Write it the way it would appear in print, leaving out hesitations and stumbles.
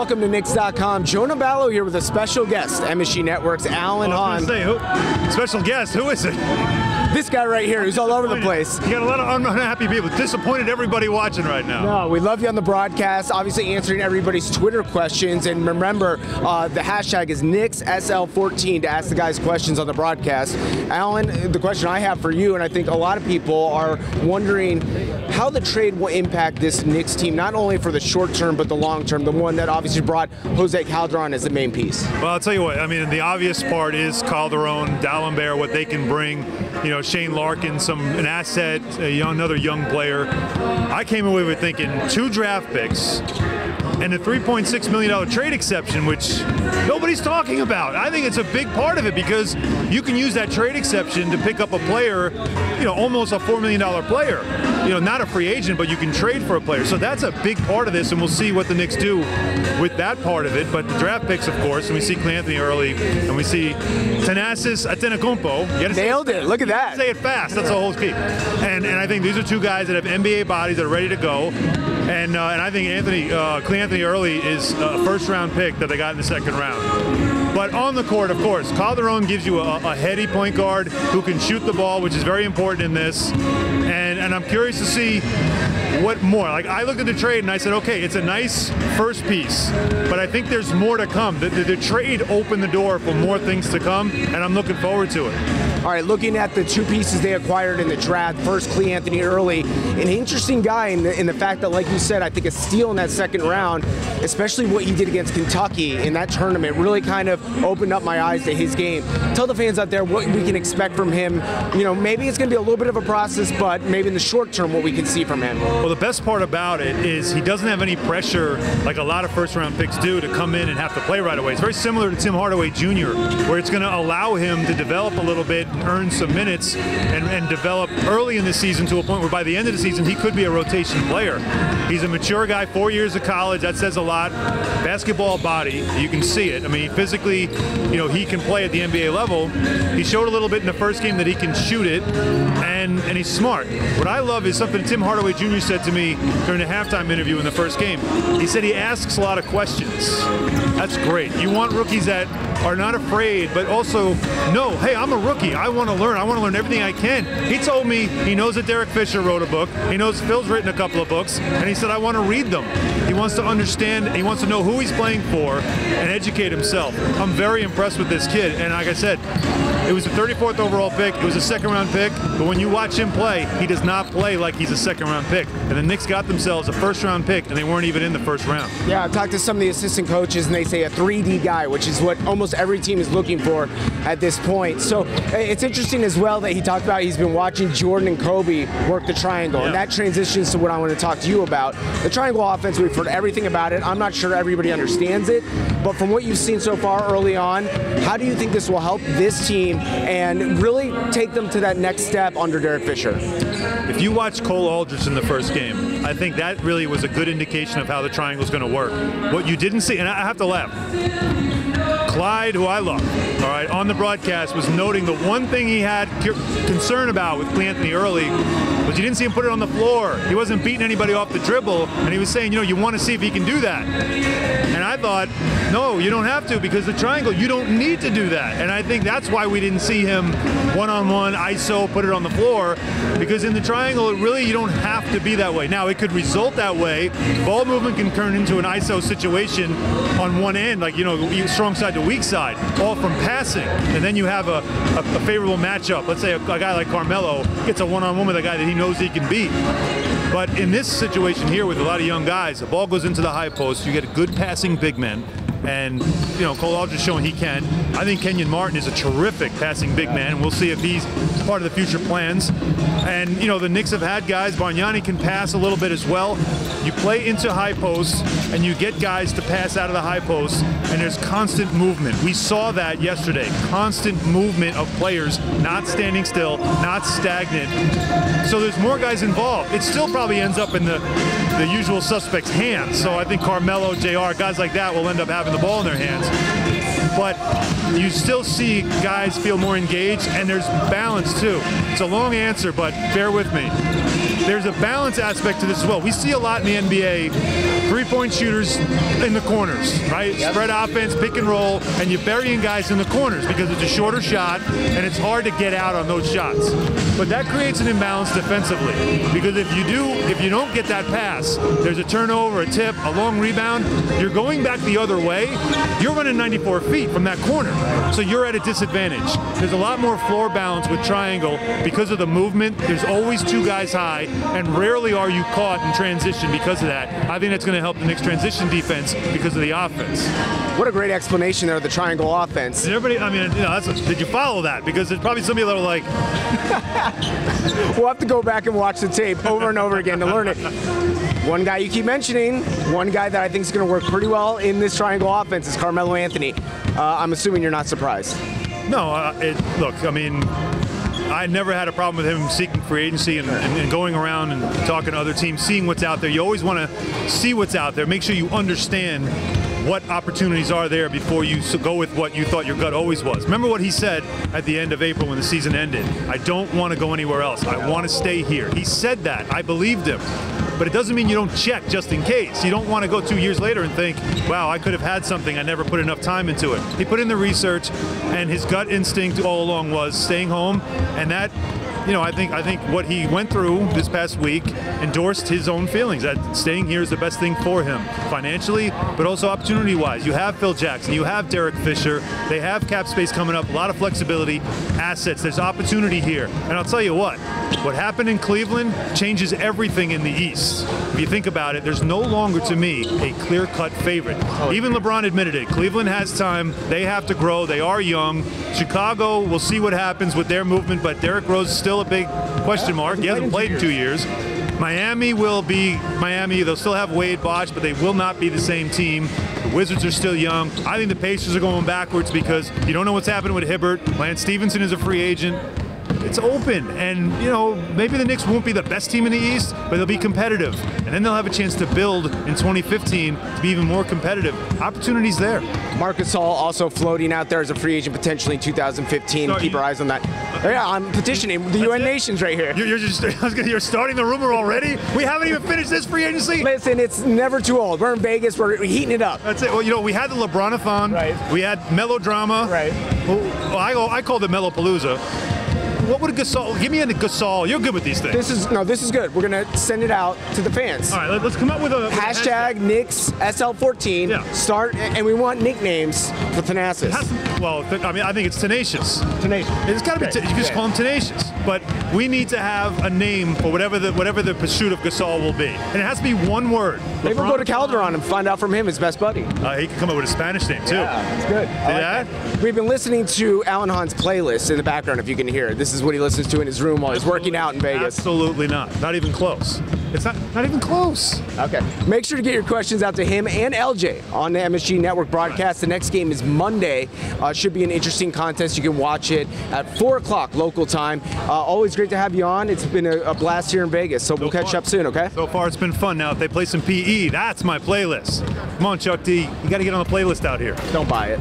Welcome to Knicks.com. Jonah Ballow here with a special guest, MSG Network's Hahn. Special guest, who is it? This guy right here, who's all over the place. You got a lot of unhappy people, disappointed everybody watching right now. No, we love you on the broadcast, obviously answering everybody's Twitter questions. And remember, the hashtag is KnicksSL14 to ask the guys questions on the broadcast. Alan, the question I have for you, and I think a lot of people are wondering how the trade will impact this Knicks team, not only for the short term, but the long term, the one that obviously brought Jose Calderon as the main piece. Well, I'll tell you what, I mean, the obvious part is Calderon, D'Alembert, what they can bring, you know, Shane Larkin, an asset, another young player. I came away with thinking 2 draft picks and a $3.6 million trade exception, which nobody's talking about. I think it's a big part of it because you can use that trade exception to pick up a player, you know, almost a $4 million player. You know, not a free agent, but you can trade for a player. So that's a big part of this, and we'll see what the Knicks do with that part of it. But the draft picks, of course, and we see Anthony early, and we see Thanasis Antetokounmpo. Nailed it. Look at that. Say it fast. That's the whole key. And I think these are 2 guys that have NBA bodies that are ready to go. And I think Anthony early is a first-round pick that they got in the 2nd round. But on the court, of course, Calderon gives you a heady point guard who can shoot the ball, which is very important in this. And I'm curious to see what more. Like, I looked at the trade and I said, okay, it's a nice first piece, but I think there's more to come. The trade opened the door for more things to come, and I'm looking forward to it. All right, looking at the 2 pieces they acquired in the draft, first Anthony early, an interesting guy in the fact that, like you said, I think a steal in that 2nd round, especially what he did against Kentucky in that tournament, really kind of opened up my eyes to his game. Tell the fans out there what we can expect from him. You know, maybe it's going to be a little bit of a process, but maybe in the short term what we can see from him. Well, the best part about it is he doesn't have any pressure like a lot of first-round picks do to come in and have to play right away. It's very similar to Tim Hardaway Jr., where it's going to allow him to develop a little bit, earn some minutes, and develop early in the season to a point where by the end of the season he could be a rotation player. He's a mature guy, 4 years of college, that says a lot. Basketball body, you can see it. I mean, physically, you know, he can play at the NBA level. He showed a little bit in the first game that he can shoot it, and he's smart. What I love is something Tim Hardaway Jr. said to me during the halftime interview in the first game. He said he asks a lot of questions. That's great. You want rookies that are not afraid, but also know, hey, I'm a rookie. I want to learn. I want to learn everything I can. He told me he knows that Derek Fisher wrote a book. He knows Phil's written a couple of books, and he said, I want to read them. He wants to understand. He wants to know who he's playing for and educate himself. I'm very impressed with this kid, and like I said, it was the 34th overall pick. It was a 2nd-round pick, but when you watch him play, he does not play like he's a 2nd-round pick. And the Knicks got themselves a 1st-round pick, and they weren't even in the 1st round. Yeah, I've talked to some of the assistant coaches, and they say a 3D guy, which is what almost every team is looking for at this point. So it's interesting as well that he talked about he's been watching Jordan and Kobe work the triangle, and that transitions to what I want to talk to you about. The triangle offense, we've heard everything about it. I'm not sure everybody understands it, but from what you've seen so far early on, how do you think this will help this team and really take them to that next step under Derek Fisher? If you watch Cole Aldrich in the first game, I think that really was a good indication of how the triangle is going to work. What you didn't see, and I have to laugh, Clyde, who I love, all right, on the broadcast was noting the one thing he had concern about with Anthony early was you didn't see him put it on the floor. He wasn't beating anybody off the dribble, and he was saying, you know, you want to see if he can do that. And I thought, no, you don't have to, because the triangle, you don't need to do that. And I think that's why we didn't see him one-on-one, ISO, put it on the floor, because in the triangle, really, you don't have to be that way. Now, it could result that way. Ball movement can turn into an ISO situation on one end, like, you know, strong side to weak side, all from passing. And then you have a favorable matchup. Let's say a guy like Carmelo gets a one-on-one with a guy that he knows he can beat. But in this situation here with a lot of young guys, the ball goes into the high post, you get a good passing big man. And, you know, Cole Aldrich showing he can. I think Kenyon Martin is a terrific passing big man, and we'll see if he's part of the future plans. And, you know, the Knicks have had guys. Bargnani can pass a little bit as well. You play into high posts, and you get guys to pass out of the high posts, and there's constant movement. We saw that yesterday. Constant movement of players, not standing still, not stagnant. So there's more guys involved. It still probably ends up in the usual suspects' hands. So I think Carmelo, JR, guys like that will end up having the ball in their hands. but you still see guys feel more engaged, and there's balance too. It's a long answer, but bear with me. There's a balance aspect to this as well. We see a lot in the NBA, three-point shooters in the corners, right? Yep. Spread offense, pick and roll, and you're burying guys in the corners because it's a shorter shot, and it's hard to get out on those shots. But that creates an imbalance defensively, because if you don't get that pass, there's a turnover, a tip, a long rebound, you're going back the other way, you're running 94 feet from that corner, so you're at a disadvantage. There's a lot more floor balance with triangle because of the movement. There's always two guys high, and rarely are you caught in transition because of that. I think that's going to help the Knicks' transition defense because of the offense. What a great explanation there of the triangle offense. And everybody, I mean, did you follow that? Because there's probably some people that are like... We'll have to go back and watch the tape over and over again to learn it. One guy you keep mentioning, one guy that I think is going to work pretty well in this triangle offense is Carmelo Anthony. I'm assuming you're not surprised. No, look, I mean, I never had a problem with him seeking free agency and going around and talking to other teams, seeing what's out there. You always want to see what's out there. Make sure you understand what opportunities are there before you go with what you thought your gut always was. Remember what he said at the end of April when the season ended. I don't want to go anywhere else. I want to stay here. He said that. I believed him. But it doesn't mean you don't check just in case. You don't want to go 2 years later and think, wow, I could have had something. I never put enough time into it. He put in the research, and his gut instinct all along was staying home, and that, you know, I think what he went through this past week endorsed his own feelings that staying here is the best thing for him financially, but also opportunity-wise. You have Phil Jackson, you have Derek Fisher, they have cap space coming up, a lot of flexibility, assets. There's opportunity here, and I'll tell you what happened in Cleveland changes everything in the East. If you think about it, there's no longer, to me, a clear-cut favorite. Even LeBron admitted it. Cleveland has time. They have to grow. They are young. Chicago, we'll see what happens with their movement, but Derrick Rose is still a big question mark. He hasn't played in 2 years. Miami will be Miami. They'll still have Wade Bosh, but they will not be the same team. The Wizards are still young. I think the Pacers are going backwards because you don't know what's happening with Hibbert. Lance Stevenson is a free agent. It's open, and you know, maybe the Knicks won't be the best team in the East, but they'll be competitive, and then they'll have a chance to build in 2015 to be even more competitive. Opportunities there. Marc Gasol also floating out there as a free agent potentially in 2015. Keep our eyes on that. Yeah, I'm petitioning the UN nations right here. You're starting the rumor already? We haven't even finished this free agency? Listen, it's never too old. We're in Vegas. We're heating it up. That's it. Well, you know, we had the LeBron-a-thon. Right. We had melodrama. Right. Well, I called it Melopalooza. What would Gasol? Give me a Gasol. You're good with these things. This is good. We're gonna send it out to the fans. All right, let's come up with a hashtag Knicks SL14. Yeah. Start, and we want nicknames for Thanasis. Well, I mean, I think it's Tenacious. Tenacious. It's got to be. You can just call him Tenacious. But we need to have a name for whatever the pursuit of Gasol will be, and it has to be one word. Maybe we'll go to Calderon and find out from him, his best buddy. He can come up with a Spanish name too. Yeah, that's good. That? We've been listening to Alan Hahn's playlist in the background, if you can hear it. This is what he listens to in his room while he's working out in Vegas. Absolutely not. Not even close. It's not even close. Okay. Make sure to get your questions out to him and LJ on the MSG Network broadcast. The next game is Monday. Should be an interesting contest. You can watch it at 4 o'clock local time. Always great to have you on. It's been a blast here in Vegas, so we'll catch up soon, okay? So far, it's been fun. Now, if they play some PE, that's my playlist. Come on, Chuck D. You got to get on the playlist out here. Don't buy it.